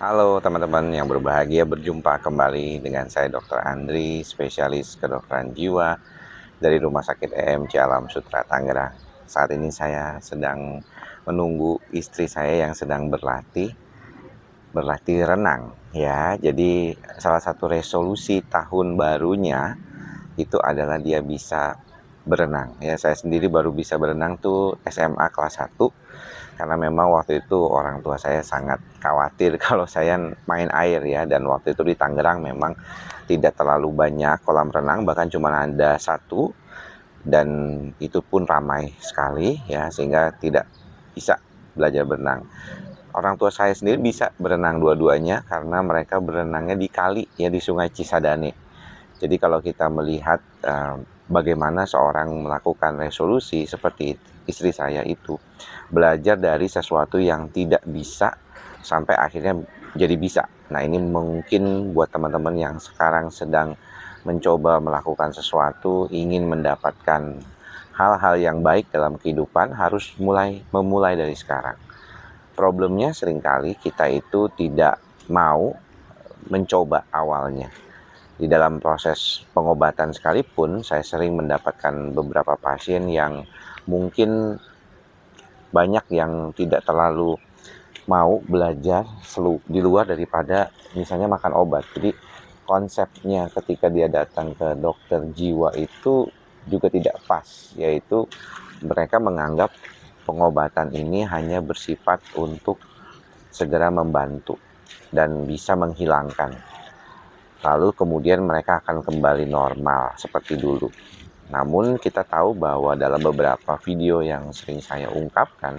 Halo teman-teman yang berbahagia, berjumpa kembali dengan saya Dr. Andri, spesialis kedokteran jiwa dari Rumah Sakit EMC Alam Sutra Tangerang. Saat ini saya sedang menunggu istri saya yang sedang berlatih renang ya. Jadi salah satu resolusi tahun barunya itu adalah dia bisa berenang ya. Saya sendiri baru bisa berenang tuh SMA kelas 1, karena memang waktu itu orang tua saya sangat khawatir kalau saya main air ya. Dan waktu itu di Tangerang memang tidak terlalu banyak kolam renang, bahkan cuma ada satu, dan itu pun ramai sekali ya, sehingga tidak bisa belajar berenang. Orang tua saya sendiri bisa berenang dua-duanya karena mereka berenangnya di kali ya, di Sungai Cisadane. Jadi kalau kita melihat bagaimana seorang melakukan resolusi seperti istri saya itu, belajar dari sesuatu yang tidak bisa sampai akhirnya jadi bisa. Nah, ini mungkin buat teman-teman yang sekarang sedang mencoba melakukan sesuatu, ingin mendapatkan hal-hal yang baik dalam kehidupan, harus memulai dari sekarang. Problemnya seringkali kita itu tidak mau mencoba awalnya. Di dalam proses pengobatan sekalipun, saya sering mendapatkan beberapa pasien yang mungkin banyak yang tidak terlalu mau belajar di luar daripada misalnya makan obat. Jadi konsepnya ketika dia datang ke dokter jiwa itu juga tidak pas, yaitu mereka menganggap pengobatan ini hanya bersifat untuk segera membantu dan bisa menghilangkan. Lalu kemudian mereka akan kembali normal seperti dulu. Namun kita tahu bahwa dalam beberapa video yang sering saya ungkapkan,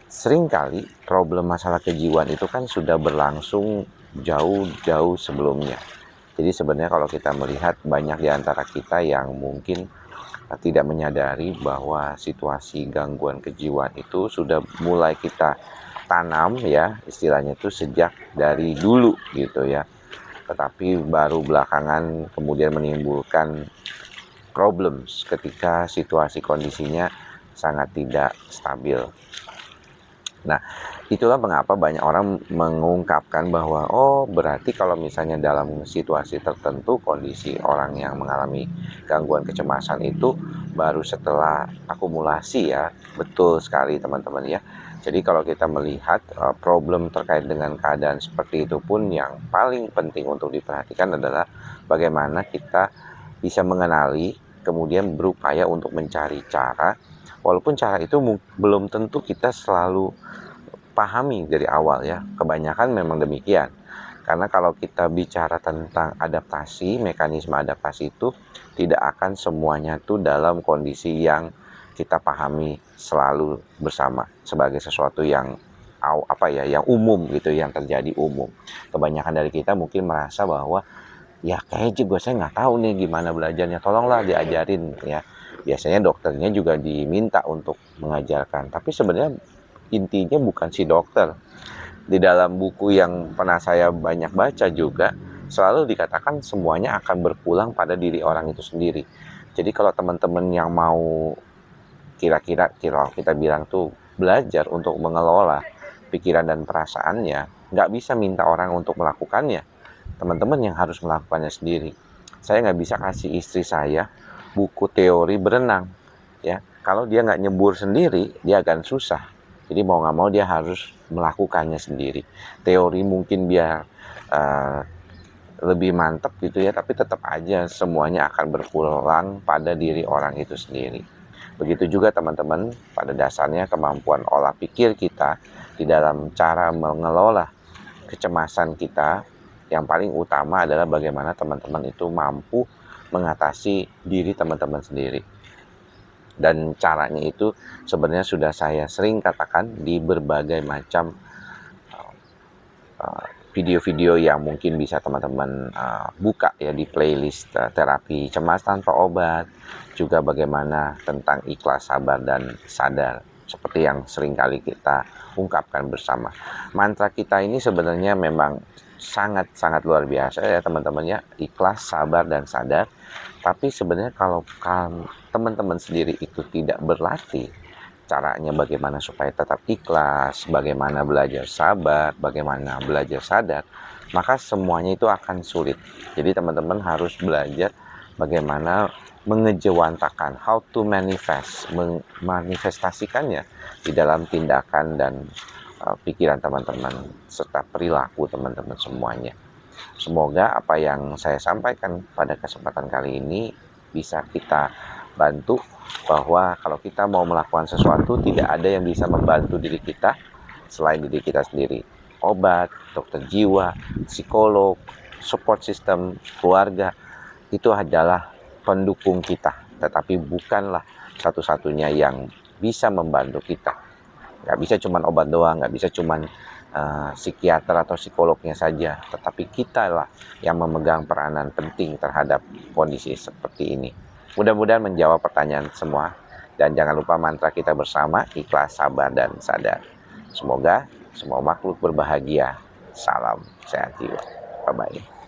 seringkali problem masalah kejiwaan itu kan sudah berlangsung jauh-jauh sebelumnya. Jadi sebenarnya kalau kita melihat, banyak di antara kita yang mungkin tidak menyadari bahwa situasi gangguan kejiwaan itu sudah mulai kita tanam ya, istilahnya itu sejak dari dulu gitu ya. Tetapi baru belakangan kemudian menimbulkan problems ketika situasi kondisinya sangat tidak stabil. Nah, itulah mengapa banyak orang mengungkapkan bahwa berarti kalau misalnya dalam situasi tertentu, kondisi orang yang mengalami gangguan kecemasan itu baru setelah akumulasi ya. Betul sekali teman-teman ya. Jadi kalau kita melihat problem terkait dengan keadaan seperti itu pun, yang paling penting untuk diperhatikan adalah bagaimana kita bisa mengenali, kemudian berupaya untuk mencari cara, walaupun cara itu belum tentu kita selalu pahami dari awal ya. Kebanyakan memang demikian. Karena kalau kita bicara tentang adaptasi, mekanisme adaptasi itu tidak akan semuanya tuh dalam kondisi yang kita pahami selalu bersama sebagai sesuatu yang yang umum gitu, yang terjadi umum. Kebanyakan dari kita mungkin merasa bahwa ya kayaknya juga saya nggak tahu nih gimana belajarnya, tolonglah diajarin ya. Biasanya dokternya juga diminta untuk mengajarkan, tapi sebenarnya intinya bukan si dokter. Di dalam buku yang pernah saya banyak baca juga, selalu dikatakan semuanya akan berpulang pada diri orang itu sendiri. Jadi kalau teman-teman yang mau kira-kira kita bilang tuh belajar untuk mengelola pikiran dan perasaannya, nggak bisa minta orang untuk melakukannya. Teman-teman yang harus melakukannya sendiri. Saya nggak bisa kasih istri saya buku teori berenang ya. Kalau dia nggak nyebur sendiri, dia akan susah. Jadi mau nggak mau dia harus melakukannya sendiri. Teori mungkin biar lebih mantap gitu ya, tapi tetap aja semuanya akan berpulang pada diri orang itu sendiri. Begitu juga teman-teman, pada dasarnya kemampuan olah pikir kita di dalam cara mengelola kecemasan kita, yang paling utama adalah bagaimana teman-teman itu mampu mengatasi diri teman-teman sendiri. Dan caranya itu sebenarnya sudah saya sering katakan di berbagai macam video-video yang mungkin bisa teman-teman buka ya di playlist terapi cemas tanpa obat, juga bagaimana tentang ikhlas, sabar, dan sadar, seperti yang sering kali kita ungkapkan bersama. Mantra kita ini sebenarnya memang sangat-sangat luar biasa ya teman-teman ya, ikhlas, sabar, dan sadar. Tapi sebenarnya kalau teman-teman sendiri itu tidak berlatih caranya bagaimana supaya tetap ikhlas, bagaimana belajar sabar, bagaimana belajar sadar, maka semuanya itu akan sulit. Jadi teman-teman harus belajar bagaimana mengejawantakan, how to manifest, memanifestasikannya di dalam tindakan dan pikiran teman-teman serta perilaku teman-teman semuanya. Semoga apa yang saya sampaikan pada kesempatan kali ini bisa kita bantu, bahwa kalau kita mau melakukan sesuatu, tidak ada yang bisa membantu diri kita selain diri kita sendiri. Obat, dokter jiwa, psikolog, support system, keluarga, itu adalah pendukung kita, tetapi bukanlah satu-satunya yang bisa membantu kita. Nggak bisa cuma obat doang, nggak bisa cuma psikiater atau psikolognya saja, tetapi kita lah yang memegang peranan penting terhadap kondisi seperti ini. Mudah-mudahan menjawab pertanyaan semua, dan jangan lupa mantra kita bersama, ikhlas, sabar, dan sadar. Semoga semua makhluk berbahagia. Salam sehat jiwa. Bye-bye.